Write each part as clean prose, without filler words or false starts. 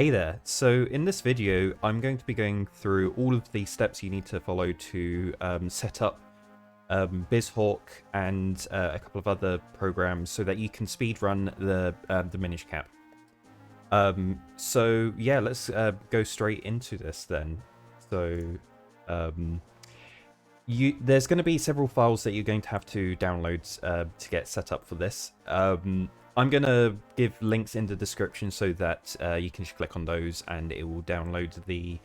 Hey there, so in this video I'm going to be going through all of the steps you need to follow to set up Bizhawk and a couple of other programs so that you can speedrun the Minish cap. So yeah, let's go straight into this then. So there's going to be several files that you're going to have to download to get set up for this. I'm going to give links in the description so that you can just click on those and it will download the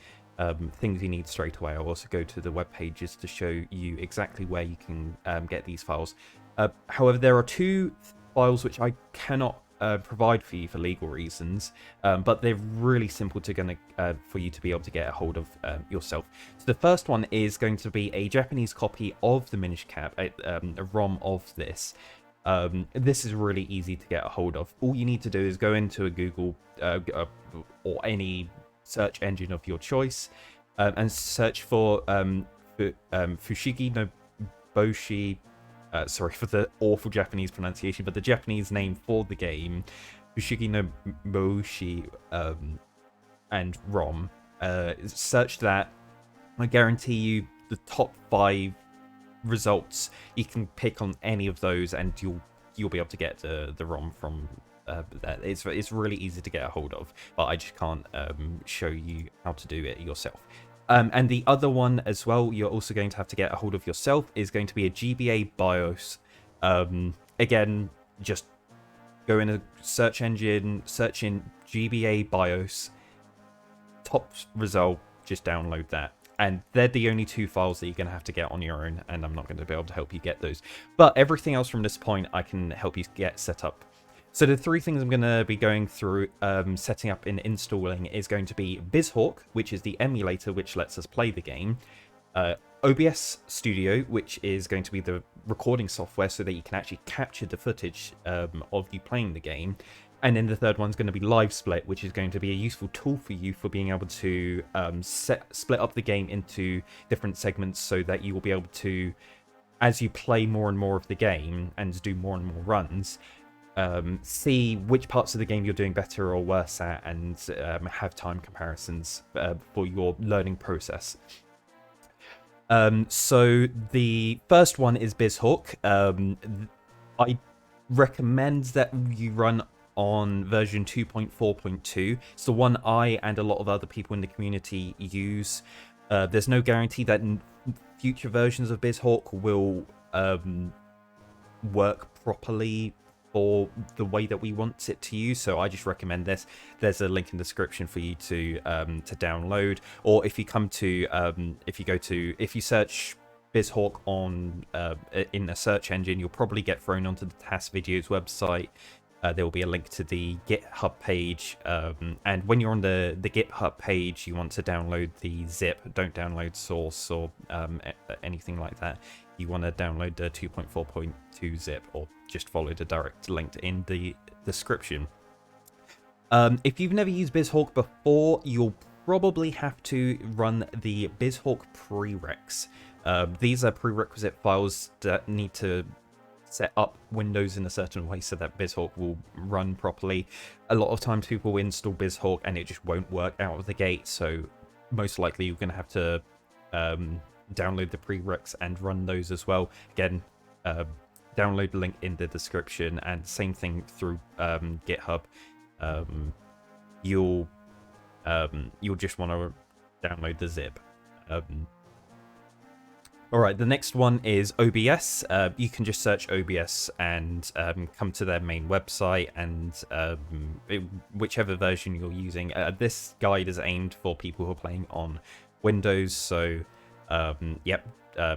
things you need straight away. I'll also go to the web pages to show you exactly where you can get these files. However, there are two files which I cannot provide for you for legal reasons, but they're really simple for you to be able to get a hold of yourself. So the first one is going to be a Japanese copy of the Minish cap, a ROM of this. This is really easy to get a hold of. All you need to do is go into a Google or any search engine of your choice and search for Fushigi no Boshi. Sorry for the awful Japanese pronunciation, but the Japanese name for the game, Fushigi no Boshi, and ROM. Search that. I guarantee you the top 5 results you can pick on any of those, and you'll be able to get the ROM from that. It's really easy to get a hold of, but I just can't show you how to do it yourself. And the other one as well, you're also going to have to get a hold of yourself, is going to be a GBA BIOS. Again, just go in a search engine, search in GBA BIOS, top result, just download that. And they're the only 2 files that you're going to have to get on your own, and I'm not going to be able to help you get those. But everything else from this point, I can help you get set up. So the 3 things I'm going to be going through setting up and installing is going to be Bizhawk, which is the emulator which lets us play the game. OBS Studio, which is going to be the recording software so that you can actually capture the footage of you playing the game. And then the third one's going to be Livesplit, which is going to be a useful tool for you for being able to split up the game into different segments so that you will be able to, as you play more and more of the game and do more and more runs, see which parts of the game you're doing better or worse at, and have time comparisons for your learning process. So the first one is Bizhawk. I recommend that you run on version 2.4.2. It's the one I and a lot of other people in the community use. There's no guarantee that future versions of Bizhawk will work properly for the way that we want it to use, so I just recommend this. There's a link in the description for you to download, or if you come to if you search Bizhawk on in a search engine, you'll probably get thrown onto the TAS Videos website. There will be a link to the GitHub page, and when you're on the GitHub page, you want to download the zip. Don't download source or anything like that. You want to download the 2.4.2 zip, or just follow the direct link in the description. If you've never used Bizhawk before, you'll probably have to run the Bizhawk prereqs. These are prerequisite files that need to set up Windows in a certain way so that Bizhawk will run properly. A lot of times people will install Bizhawk and it just won't work out of the gate, so most likely you're going to have to download the prereqs and run those as well. Again, download the link in the description, and same thing through GitHub. You'll just want to download the zip. Alright, the next one is OBS. You can just search OBS and come to their main website, and whichever version you're using. This guide is aimed for people who are playing on Windows, so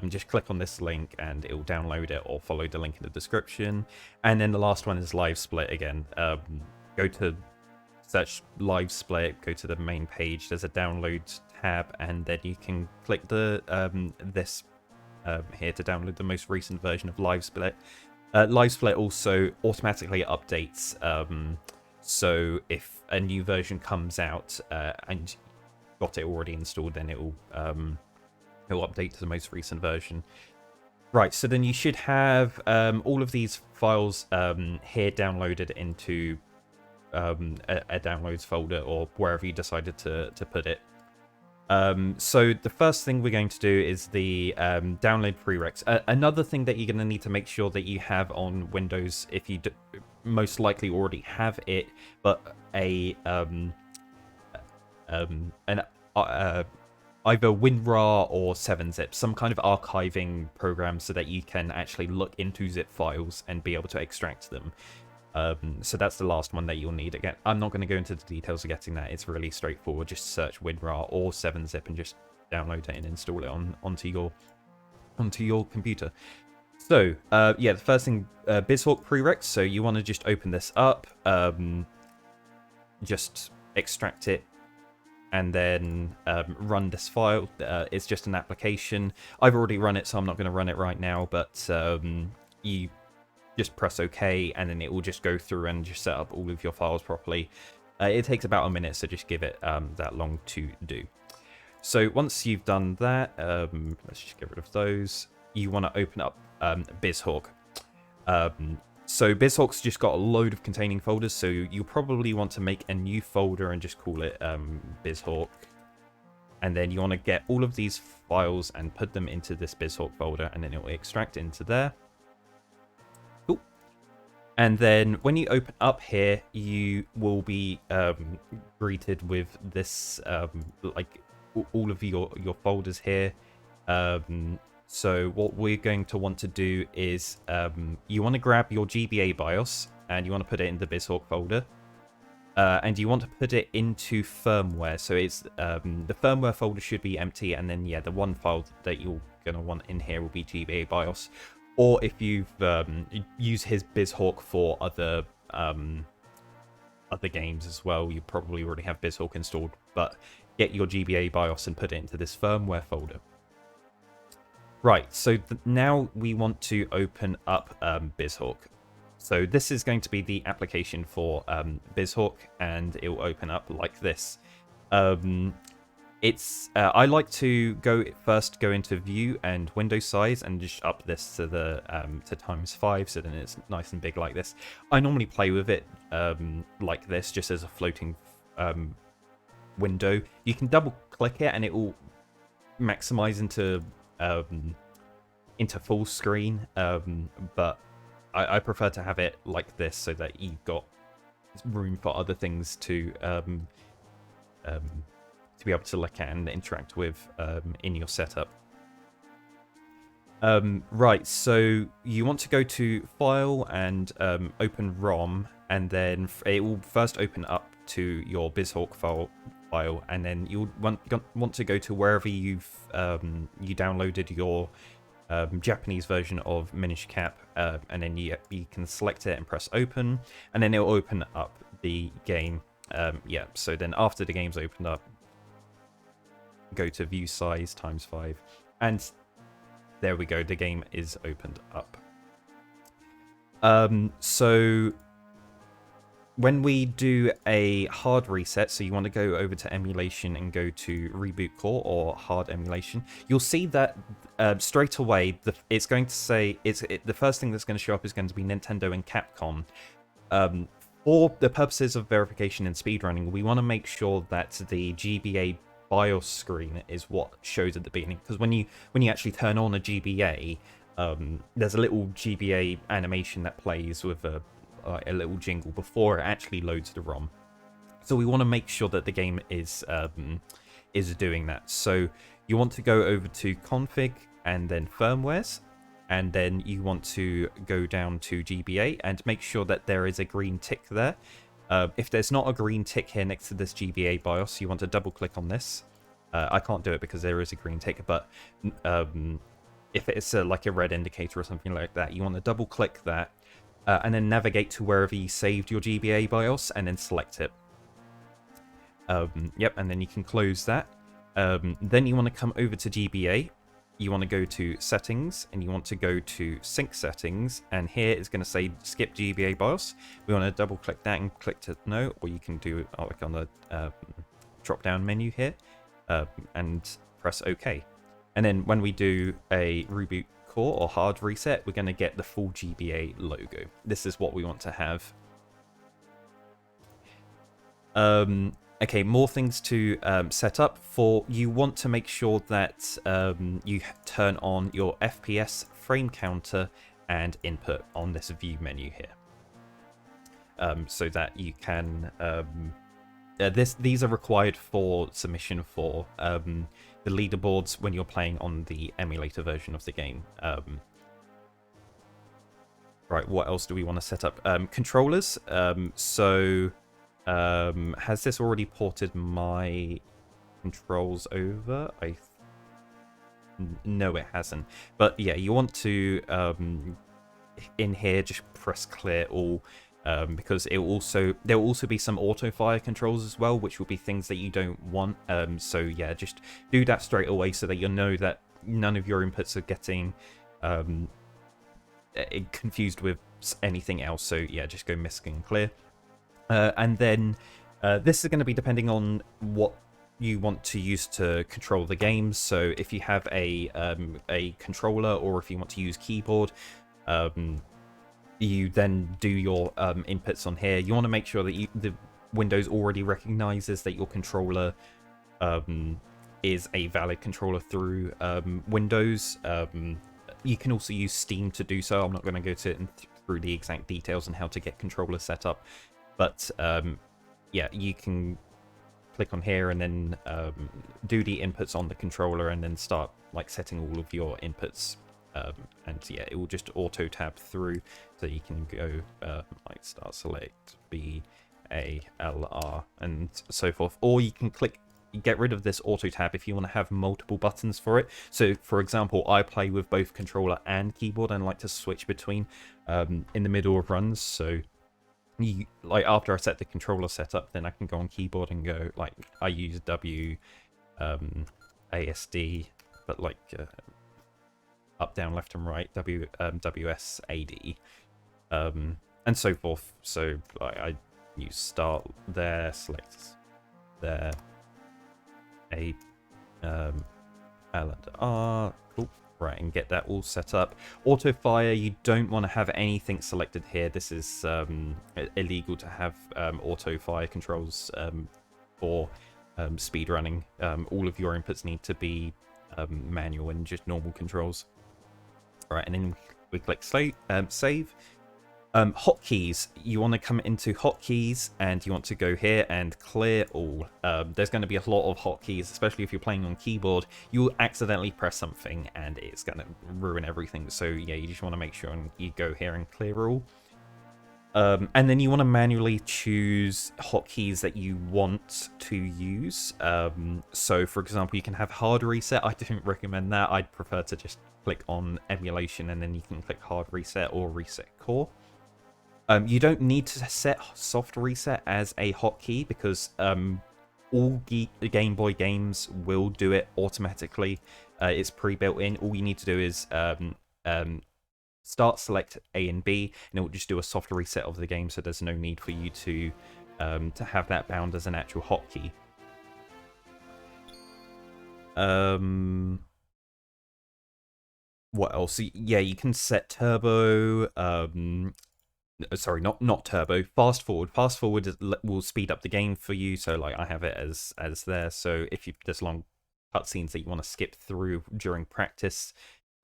just click on this link and it will download it, or follow the link in the description. And then the last one is Livesplit again. Go to search Livesplit, go to the main page, there's a download tab, and then you can click the this here to download the most recent version of Livesplit. Livesplit also automatically updates, so if a new version comes out and you've got it already installed, then it will update to the most recent version. Right, so then you should have all of these files here downloaded into a downloads folder or wherever you decided to put it. So the first thing we're going to do is the download prereqs. Another thing that you're going to need to make sure that you have on Windows, if you most likely already have it, but an either WinRAR or 7-zip, some kind of archiving program so that you can actually look into zip files and be able to extract them. So that's the last one that you'll need. Again, I'm not going to go into the details of getting that. It's really straightforward. Just search WinRAR or 7-zip and just download it and install it onto your computer. So yeah, the first thing, Bizhawk prereqs. So you want to just open this up, just extract it, and then run this file. It's just an application. I've already run it, so I'm not going to run it right now, but you just press OK, and then it will just go through and just set up all of your files properly. It takes about a minute, so just give it that long to do. So once you've done that, let's just get rid of those. You want to open up Bizhawk. So Bizhawk's just got a load of containing folders, so you probably want to make a new folder and just call it Bizhawk. And then you want to get all of these files and put them into this Bizhawk folder, and then it will extract into there. Cool. And then when you open up here, you will be greeted with this, like all of your folders here. So what we're going to want to do is you want to grab your GBA BIOS and you want to put it in the Bizhawk folder. And you want to put it into firmware. So it's the firmware folder should be empty, and then yeah, the one file that you're going to want in here will be GBA BIOS. Or if you've used his Bizhawk for other games as well, you probably already have Bizhawk installed. But get your GBA BIOS and put it into this firmware folder. Right, so now we want to open up Bizhawk. So this is going to be the application for Bizhawk, and it will open up like this. I like to go into View and Window Size and just up this to the to ×5, so then it's nice and big like this. I normally play with it like this, just as a floating window. You can double click it and it will maximize into full screen, but I prefer to have it like this so that you've got room for other things to be able to look at and interact with in your setup. Right, so you want to go to File and open ROM, and then it will first open up to your Bizhawk file, and then you'll want to go to wherever you downloaded your Japanese version of Minish Cap, and then you can select it and press open, and then it'll open up the game. Yeah, so then after the game's opened up, go to View Size ×5, and there we go, the game is opened up. So when we do a hard reset, so you want to go over to emulation and go to reboot core or hard emulation, you'll see that straight away it's going to say the first thing that's going to show up is going to be Nintendo and Capcom. For the purposes of verification and speedrunning, we want to make sure that the GBA BIOS screen is what shows at the beginning, because when you actually turn on a GBA, there's a little GBA animation that plays with a little jingle before it actually loads the ROM. So we want to make sure that the game is doing that. So you want to go over to config and then firmwares, and then you want to go down to GBA and make sure that there is a green tick there. If there's not a green tick here next to this GBA BIOS, you want to double click on this. I can't do it because there is a green tick, but if it's like a red indicator or something like that, you want to double click that. And then navigate to wherever you saved your GBA BIOS and then select it. Yep, and then you can close that. Then you want to come over to GBA. You want to go to settings and you want to go to sync settings. And here it's going to say skip GBA BIOS. We want to double click that and click to no, or you can do it like on the drop down menu here and press OK. And then when we do a reboot core or hard reset, we're going to get the full GBA logo. This is what we want to have. Okay, more things to set up. You want to make sure that you turn on your FPS frame counter and input on this view menu here, so that you can. These are required for submission for the leaderboards when you're playing on the emulator version of the game. Right, what else do we want to set up? Controllers. Has this already ported my controls over? No, it hasn't. But yeah, you want to in here just press clear all, because there will also be some auto fire controls as well, which will be things that you don't want. So yeah, just do that straight away so that you'll know that none of your inputs are getting confused with anything else. So yeah, just go misc and clear. And then this is going to be depending on what you want to use to control the game. So if you have a controller, or if you want to use keyboard, you then do your inputs on here. You want to make sure that the Windows already recognizes that your controller is a valid controller through Windows. You can also use Steam to do so. I'm not going to go through the exact details on how to get controller set up. But yeah, you can click on here and then do the inputs on the controller, and then start like setting all of your inputs. And yeah, it will just auto tab through, so you can go like start select B A L R and so forth. Or you can get rid of this auto tab if you want to have multiple buttons for it. So for example, I play with both controller and keyboard and like to switch between in the middle of runs. So like after I set the controller setup, then I can go on keyboard and go like I use W ASD, but like up, down, left, and right, WS AD, and so forth. So I use start there, select there, A, L and R. Cool. Right, and get that all set up. Auto fire, you don't want to have anything selected here. This is illegal to have auto fire controls for speedrunning. All of your inputs need to be manual and just normal controls. Right, and then we click save. Hotkeys, you want to come into hotkeys and you want to go here and clear all. There's going to be a lot of hotkeys, especially if you're playing on keyboard. You'll accidentally press something and it's going to ruin everything. So yeah, you just want to make sure you go here and clear all. And then you want to manually choose hotkeys that you want to use. So for example, you can have hard reset. I don't recommend that. I'd prefer to just click on emulation and then you can click hard reset or reset core. You don't need to set soft reset as a hotkey because all Game Boy games will do it automatically. It's pre-built in. All you need to do is start, select A and B, and it will just do a soft reset of the game, so there's no need for you to have that bound as an actual hotkey. What else? Yeah, you can set turbo. Sorry, not turbo. Fast forward. Fast forward will speed up the game for you. So like I have it as there. So if there's long cutscenes that you want to skip through during practice,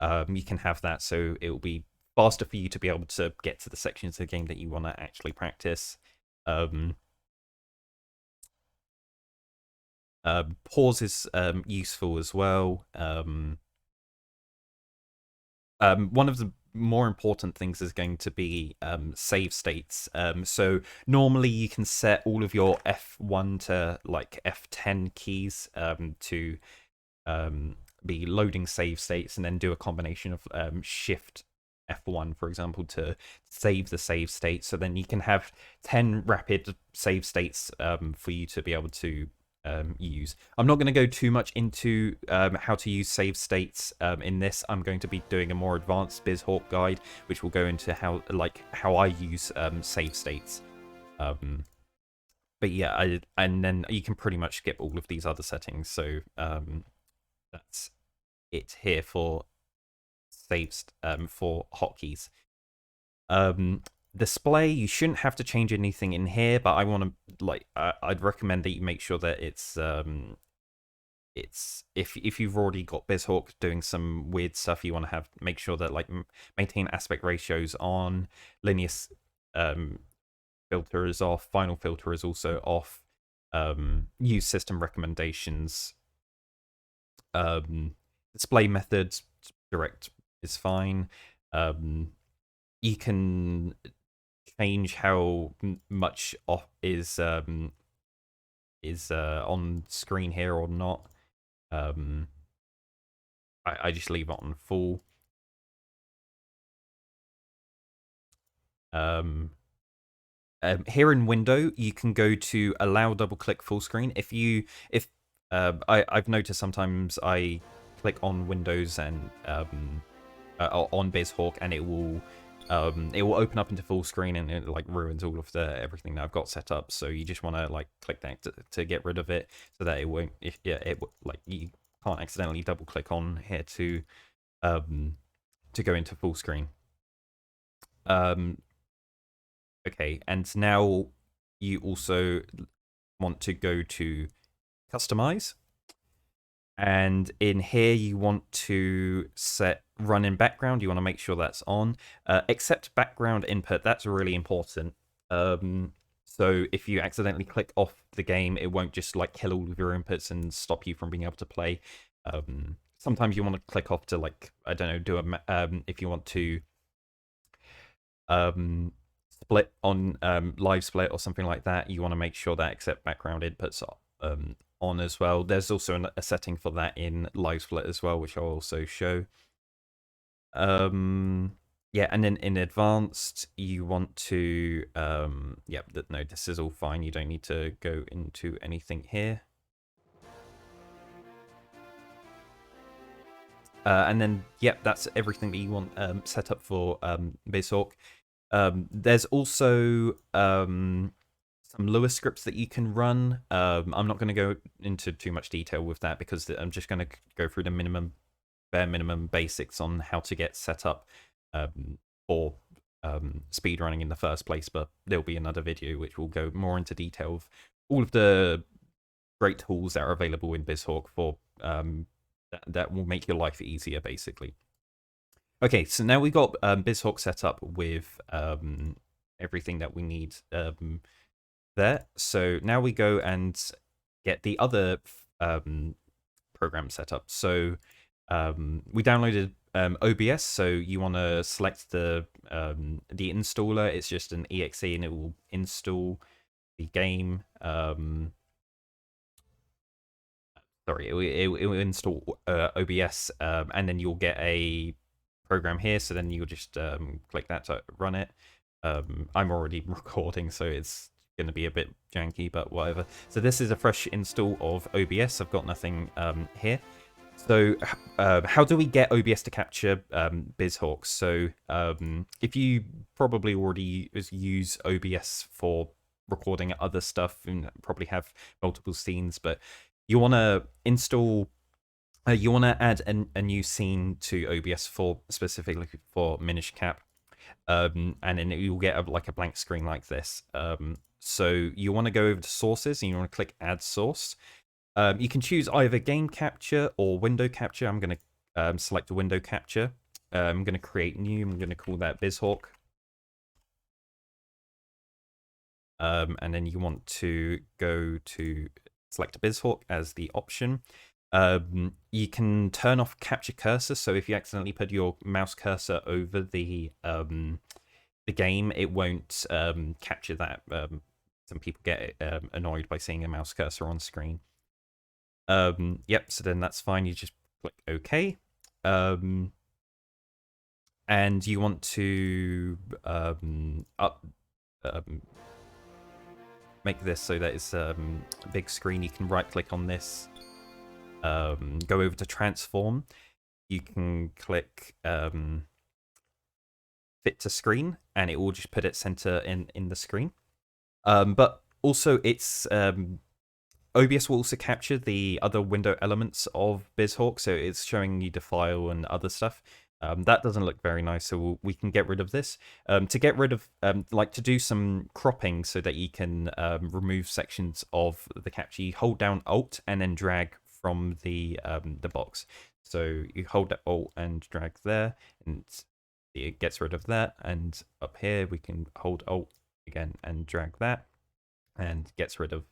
you can have that. So it will be faster for you to be able to get to the sections of the game that you want to actually practice. Pause is useful as well. One of the more important things is going to be save states. So normally you can set all of your F1 to like F10 keys to be loading save states, and then do a combination of shift F1, for example, to save the save state. So then you can have 10 rapid save states for you to be able to use. I'm not going to go too much into how to use save states in this. I'm going to be doing a more advanced Bizhawk guide, which will go into how I use save states. But yeah, and then you can pretty much skip all of these other settings. So that's it here for saves for hotkeys. display, you shouldn't have to change anything in here, but I want to I'd recommend that you make sure that it's if you've already got Bizhawk doing some weird stuff, you want to make sure that like maintain aspect ratios on, linear filter is off, final filter is also off, use system recommendations, display methods direct is fine. You can change how much off is on screen here or not. I just leave it on full. Here in window, you can go to allow double click full screen. I've noticed sometimes I click on Windows and on Bizhawk, and it will open up into full screen, and it like ruins all of the everything that I've got set up. So you just want to like click that to get rid of it, so that it won't. Like you can't accidentally double click on here to go into full screen. Okay, and now you also want to go to customize, and in here you want to set run in background. You want to make sure that's on. Accept background input, that's really important. So if you accidentally click off the game, it won't just like kill all of your inputs and stop you from being able to play. Sometimes you want to click off to like, I don't know, do a if you want to split on live split or something like that, you want to make sure that accept background inputs are on as well. There's also a setting for that in live split as well, which I'll also show. Yeah, and then in advanced, you want to no, this is all fine. You don't need to go into anything here. And then, yep, that's everything that you want set up for Bizhawk. There's also some Lua scripts that you can run. I'm not going to go into too much detail with that, because I'm just going to go through the bare minimum basics on how to get set up for speedrunning in the first place. But there'll be another video which will go more into detail of all of the great tools that are available in Bizhawk for that will make your life easier, basically. Okay, so now we got Bizhawk set up with everything that we need there. So now we go and get the other program set up. So we downloaded OBS, so you want to select the installer. It's just an exe, and it will install the game. Sorry, it will install OBS, and then you'll get a program here. So then you'll just click that to run it. I'm already recording, so it's going to be a bit janky, but whatever. So this is a fresh install of OBS. I've got nothing here. So how do we get OBS to capture Bizhawk? So if you probably already use OBS for recording other stuff and probably have multiple scenes, but you want to install, you want to add a new scene to OBS for specifically for Minish Cap, and then you'll get like a blank screen like this. So you want to go over to sources, and you want to click add source. You can choose either game capture or window capture. I'm going to select a window capture. I'm going to create new. I'm going to call that Bizhawk. And then you want to go to select Bizhawk as the option. You can turn off capture cursor. So if you accidentally put your mouse cursor over the game, it won't capture that. Some people get annoyed by seeing a mouse cursor on screen. Yep, so then that's fine. You just click OK. And you want to make this so that it's a big screen. You can right click on this, go over to transform. You can click fit to screen, and it will just put it center in the screen. But also it's OBS will also capture the other window elements of Bizhawk, so it's showing you the file and other stuff. That doesn't look very nice, so we can get rid of this. To get rid of, like to do some cropping so that you can remove sections of the capture, you hold down Alt and then drag from the box. So you hold that Alt and drag there, and it gets rid of that. And up here we can hold Alt again and drag that, and gets rid of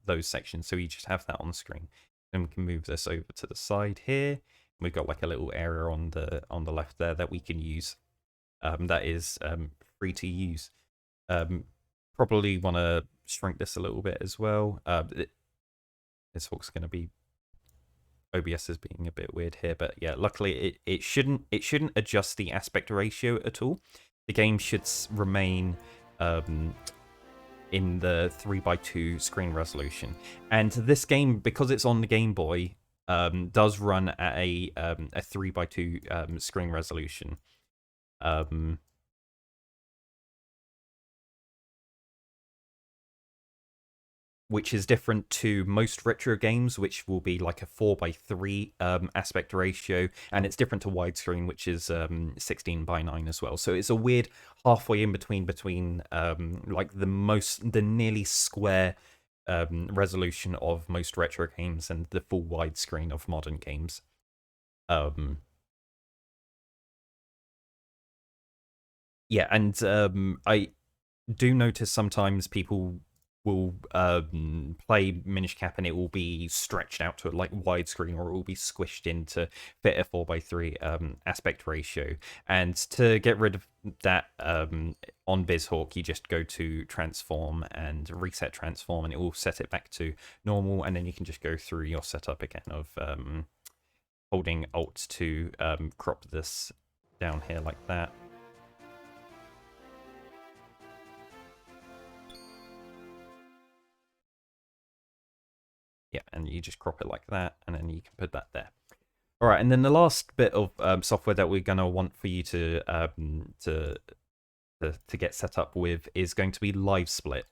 those sections. So you just have that on the screen. Then we can move this over to the side here. We've got like a little area on the left there that we can use. That is free to use. Probably want to shrink this a little bit as well. This hook's going to be, OBS is being a bit weird here, but yeah, luckily it shouldn't adjust the aspect ratio at all. The game should remain in the 3:2 screen resolution, and this game, because it's on the Game Boy, does run at a 3:2 screen resolution. Which is different to most retro games, which will be like a 4:3 aspect ratio, and it's different to widescreen, which is 16:9 as well. So it's a weird halfway in between like the nearly square resolution of most retro games and the full widescreen of modern games. Yeah, and I do notice sometimes people will play Minish Cap and it will be stretched out to like widescreen, or it will be squished in to fit a 4:3 aspect ratio. And to get rid of that on Bizhawk, you just go to transform and reset transform, and it will set it back to normal. And then you can just go through your setup again of holding Alt to crop this down here like that. Yeah, and you just crop it like that, and then you can put that there. All right, and then the last bit of software that we're gonna want for you to get set up with is going to be Livesplit.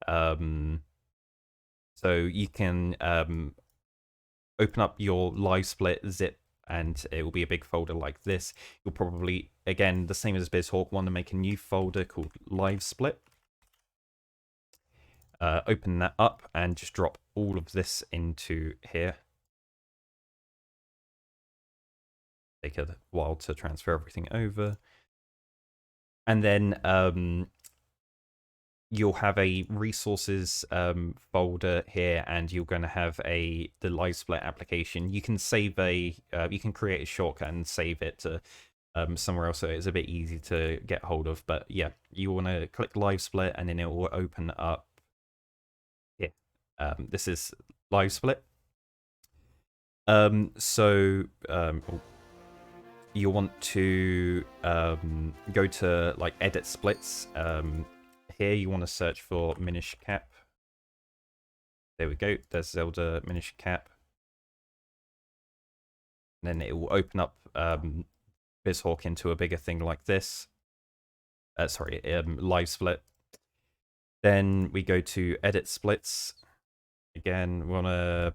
So you can open up your Livesplit zip, and it will be a big folder like this. You'll probably, again, the same as Bizhawk, want to make a new folder called Livesplit. Open that up and just drop all of this into here. Take a while to transfer everything over. And then you'll have a resources folder here, and you're going to have the Livesplit application. You can save you can create a shortcut and save it to somewhere else, so it's a bit easy to get hold of. But yeah, you want to click Livesplit, and then it will open up here. This is Livesplit. You'll want to go to like edit splits. Here you want to search for Minish Cap. There we go. There's Zelda Minish Cap. And then it will open up Bizhawk into a bigger thing like this. Sorry, Livesplit. Then we go to edit splits. Again, we want to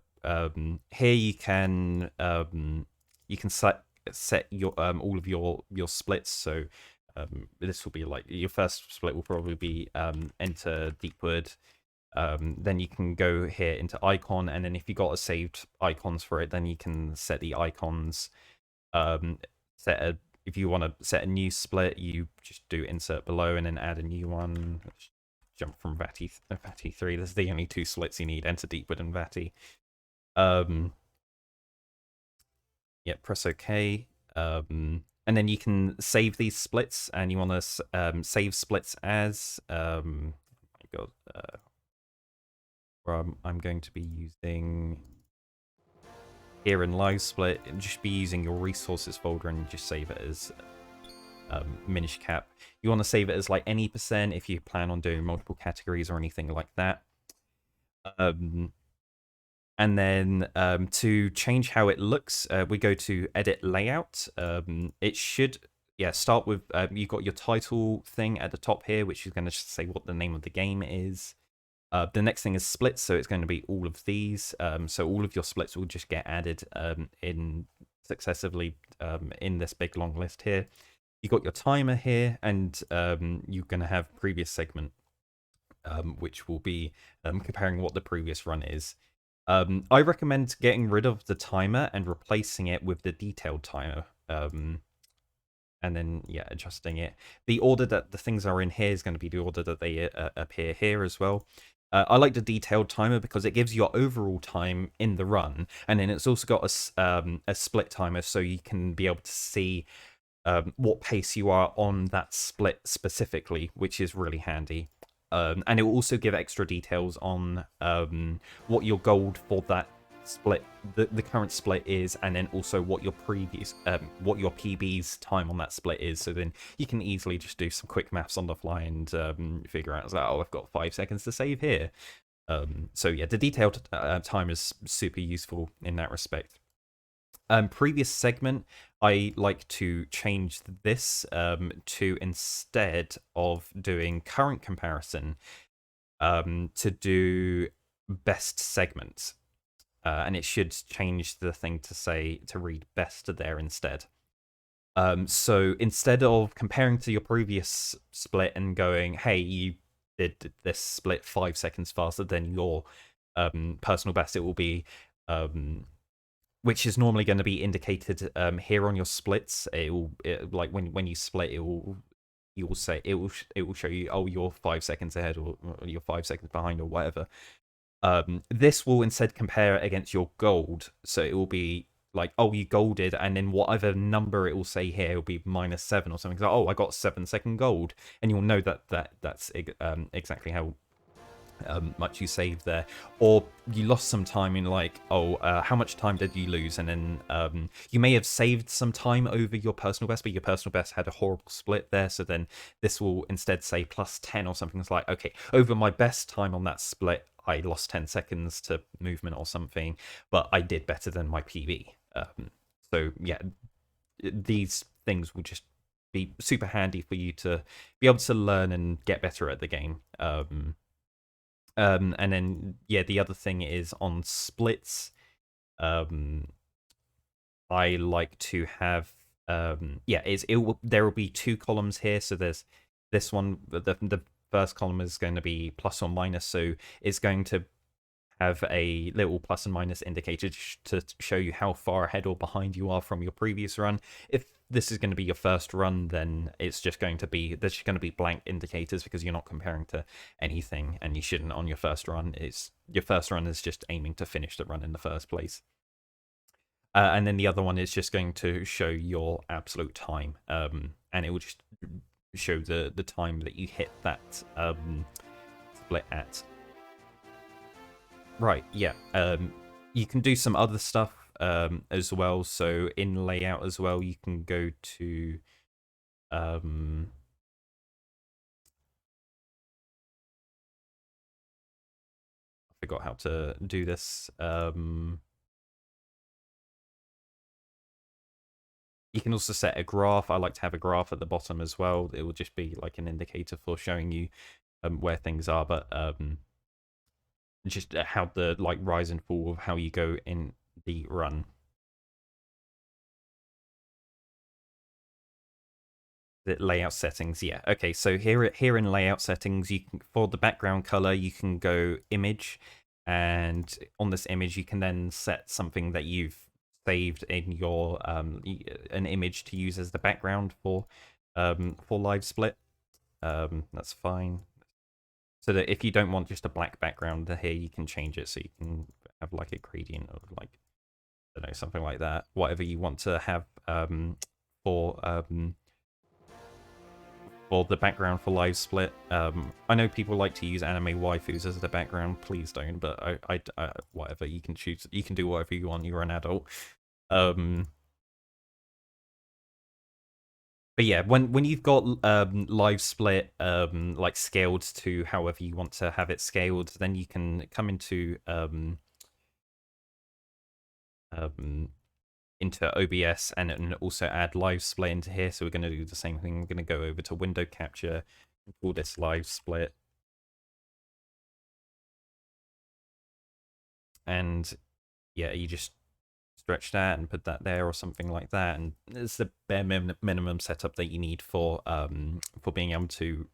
here you can set your all of your splits. So this will be like your first split will probably be enter Deepwood. Then you can go here into icon, and then if you got a saved icons for it, then you can set the icons. If you want to set a new split, you just do insert below and then add a new one. Let's jump from Vati 3. This is the only two splits you need: enter Deepwood and Vati. Yeah, press OK. And then you can save these splits, and you want to save splits as oh my god, where I'm going to be using here in Livesplit, and just be using your resources folder and just save it as Minish Cap. You want to save it as like any % if you plan on doing multiple categories or anything like that. And then to change how it looks, we go to edit layout. It should, start with, you've got your title thing at the top here, which is going to say what the name of the game is. The next thing is splits, so it's going to be all of these. So all of your splits will just get added in successively in this big long list here. You got your timer here, and you're going to have previous segment, which will be comparing what the previous run is. I recommend getting rid of the timer and replacing it with the detailed timer. And then, yeah, adjusting it. The order that the things are in here is going to be the order that they appear here as well. I like the detailed timer because it gives your overall time in the run, and then it's also got a split timer, so you can be able to see what pace you are on that split specifically, which is really handy. And it will also give extra details on what your gold for that split, the current split is, and then also what your previous, what your PB's time on that split is. So then you can easily just do some quick maths on the fly and figure out, oh, I've got 5 seconds to save here. So yeah, the detailed time is super useful in that respect. Previous segment, I like to change this to, instead of doing current comparison, to do best segments. And it should change the thing to say to read best there instead. So instead of comparing to your previous split and going, hey, you did this split 5 seconds faster than your personal best, it will be which is normally going to be indicated here on your splits. Like when you split, it will say it will show you, oh, you're 5 seconds ahead, or you're 5 seconds behind, or whatever. This will instead compare against your gold, so it will be like, oh, you golded, and then whatever number it will say here will be -7 or something. So, oh, I got 7-second gold, and you'll know that's exactly how much you saved there. Or you lost some time in, like, oh, how much time did you lose? And then you may have saved some time over your personal best, but your personal best had a horrible split there, so then this will instead say +10 or something. It's like, okay, over my best time on that split, I lost 10 seconds to movement or something, but I did better than my PB. So yeah, these things will just be super handy for you to be able to learn and get better at the game. And then, yeah, the other thing is on splits. I like to have, there will be 2 columns here. So there's this one, the first column is going to be plus or minus. So it's going to have a little plus and minus indicator to show you how far ahead or behind you are from your previous run. If this is going to be your first run, then it's just going to be, there's just going to be blank indicators because you're not comparing to anything, and you shouldn't on your first run. Your first run is just aiming to finish the run in the first place. And then the other one is just going to show your absolute time, and it will just show the time that you hit that split at. Right, yeah. You can do some other stuff as well. So in layout as well, you can go to I forgot how to do this. You can also set a graph. I like to have a graph at the bottom as well. It will just be like an indicator for showing you where things are, but just how the rise and fall of how you go in the run. The layout settings, yeah. Okay, so here in layout settings, you can, for the background color, you can go image, and on this image you can then set something that you've saved in your an image to use as the background for Livesplit. That's fine. So that if you don't want just a black background here, you can change it so you can have like a gradient or like, I don't know, something like that. Whatever you want to have for the background for Livesplit. I know people like to use anime waifus as the background. Please don't, but I whatever, you can choose. You can do whatever you want. You're an adult. But yeah, when you've got Livesplit like scaled to however you want to have it scaled, then you can come into OBS and also add Livesplit into here. So we're going to do the same thing. We're going to go over to window capture and call this Livesplit. And yeah, you just stretch that and put that there or something like that. And it's the bare minimum setup that you need for being able to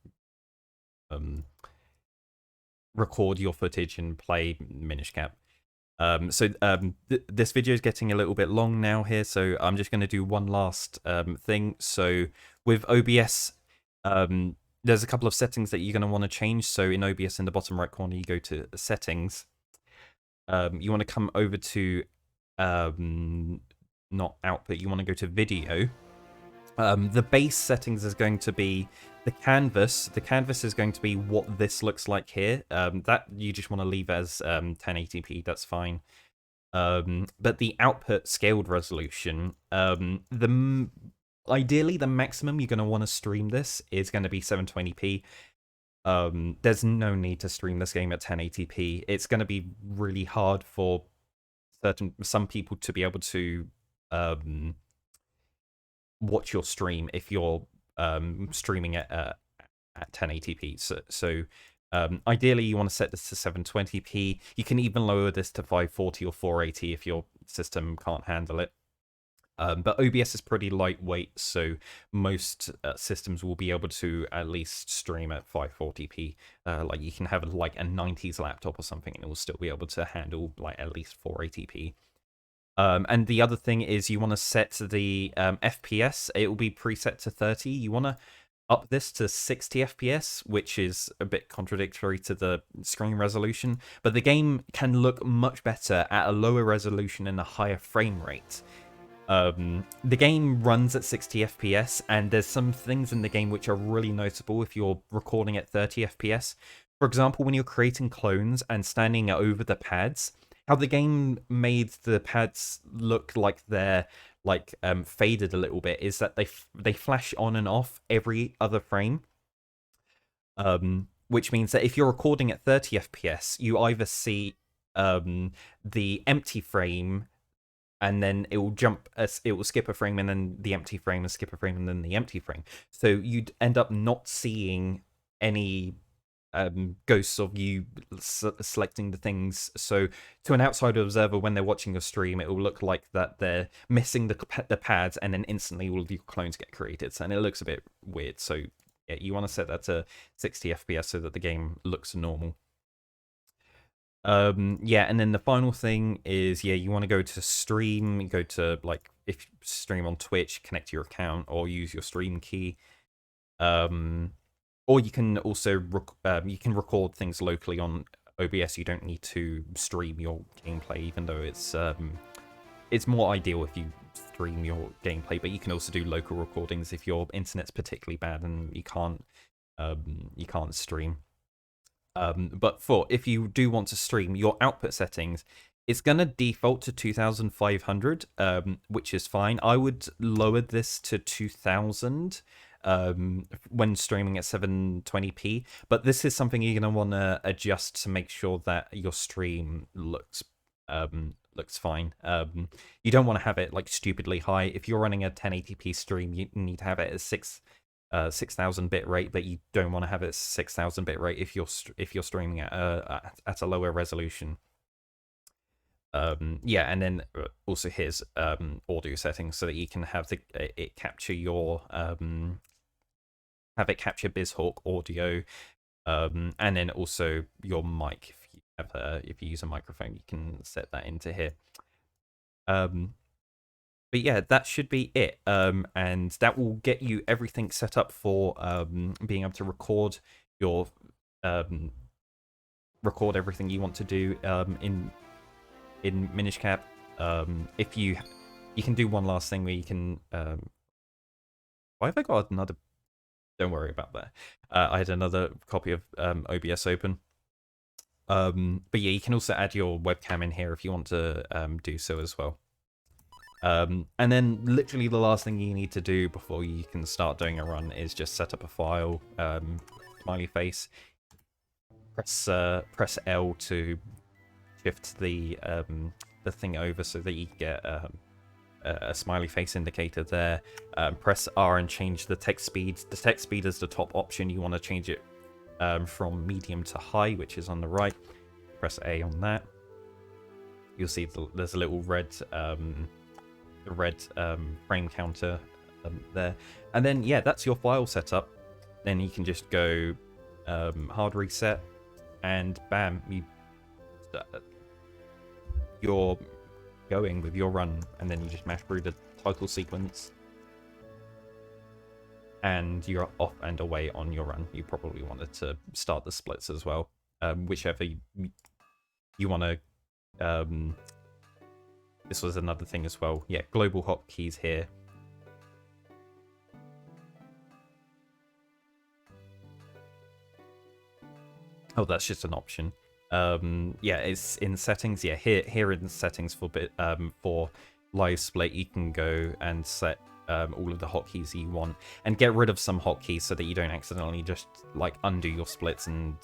record your footage and play Minish Cap. This video is getting a little bit long now here, so I'm just going to do one last thing. So with OBS, there's a couple of settings that you're going to want to change. So in OBS, in the bottom right corner, you go to settings. You want to come over to not output, you want to go to video. The base settings is going to be the canvas. The canvas is going to be what this looks like here. That you just want to leave as 1080p, that's fine. But the output scaled resolution, ideally the maximum you're going to want to stream this is going to be 720p. There's no need to stream this game at 1080p. It's going to be really hard for some people to be able to watch your stream if you're streaming it at 1080p. So ideally you want to set this to 720p. You can even lower this to 540 or 480 if your system can't handle it. But OBS is pretty lightweight, so most systems will be able to at least stream at 540p. Like you can have like a 90s laptop or something and it will still be able to handle like at least 480p. And the other thing is you want to set the FPS. It will be preset to 30. You want to up this to 60 FPS, which is a bit contradictory to the screen resolution. But the game can look much better at a lower resolution and a higher frame rate. The game runs at 60 FPS, and there's some things in the game which are really noticeable if you're recording at 30 FPS. For example, when you're creating clones and standing over the pads, how the game made the pads look like they're like faded a little bit is that they flash on and off every other frame, which means that if you're recording at 30 FPS, you either see the empty frame and then it will it will skip a frame and then the empty frame and skip a frame and then the empty frame. So you'd end up not seeing any ghosts of you selecting the things. So to an outside observer, when they're watching your stream, it will look like that they're missing the pads and then instantly all of your clones get created. And it looks a bit weird. So yeah, you want to set that to 60 FPS so that the game looks normal. Yeah, and then the final thing is, yeah, you want to go to stream, you go to, like, if you stream on Twitch, connect to your account or use your stream key. Or you can also you can record things locally on OBS. You don't need to stream your gameplay, even though it's more ideal if you stream your gameplay. But you can also do local recordings if your internet's particularly bad and you can't stream. But if you do want to stream, your output settings, it's going to default to 2500, which is fine. I would lower this to 2000 when streaming at 720p, but this is something you're going to want to adjust to make sure that your stream looks fine. You don't want to have it like stupidly high. If you're running a 1080p stream, you need to have it at 6000 bit rate, but you don't want to have it 6000 bit rate if you're streaming at a lower resolution. Yeah, and then also here's audio settings so that you can have it capture your have it capture Bizhawk audio, and then also your mic. If you use a microphone, you can set that into here. But yeah, that should be it, and that will get you everything set up for being able to record your record everything you want to do in Minish Cap. If you can do one last thing where you can why have I got another? Don't worry about that. I had another copy of OBS open. But yeah, you can also add your webcam in here if you want to do so as well. And then literally the last thing you need to do before you can start doing a run is just set up a file, smiley face. Press L to shift the thing over so that you get a smiley face indicator there. Press R and change the text speed. The text speed is the top option. You want to change it from medium to high, which is on the right. Press A on that. you'll see there's a little red frame counter there. And then, yeah, that's your file setup. Then you can just go hard reset, and bam, you're going with your run. And then you just mash through the title sequence, and you're off and away on your run. You probably wanted to start the splits as well, whichever you want to. This was another thing as well. Yeah, global hotkeys here. Oh, that's just an option. Yeah, it's in settings. Yeah, here in settings for Livesplit, you can go and set all of the hotkeys you want, and get rid of some hotkeys so that you don't accidentally just like undo your splits and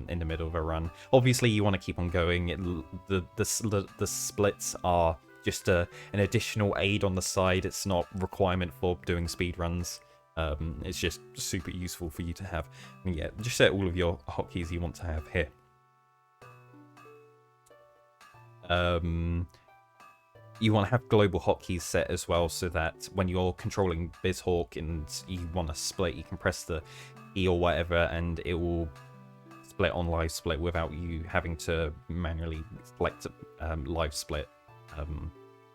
in the middle of a run. Obviously, you want to keep on going. The splits are just an additional aid on the side. It's not requirement for doing speed runs. It's just super useful for you to have. And yeah, just set all of your hotkeys you want to have here. You want to have global hotkeys set as well, so that when you're controlling Bizhawk and you want to split, you can press the E or whatever, and it will split on Livesplit without you having to manually select Livesplit.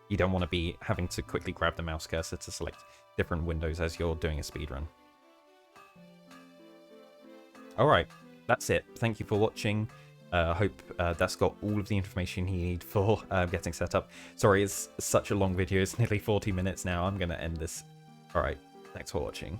You don't want to be having to quickly grab the mouse cursor to select different windows as you're doing a speedrun. Alright, that's it. Thank you for watching. I hope that's got all of the information you need for getting set up. Sorry, it's such a long video. It's nearly 40 minutes now. I'm going to end this. Alright, thanks for watching.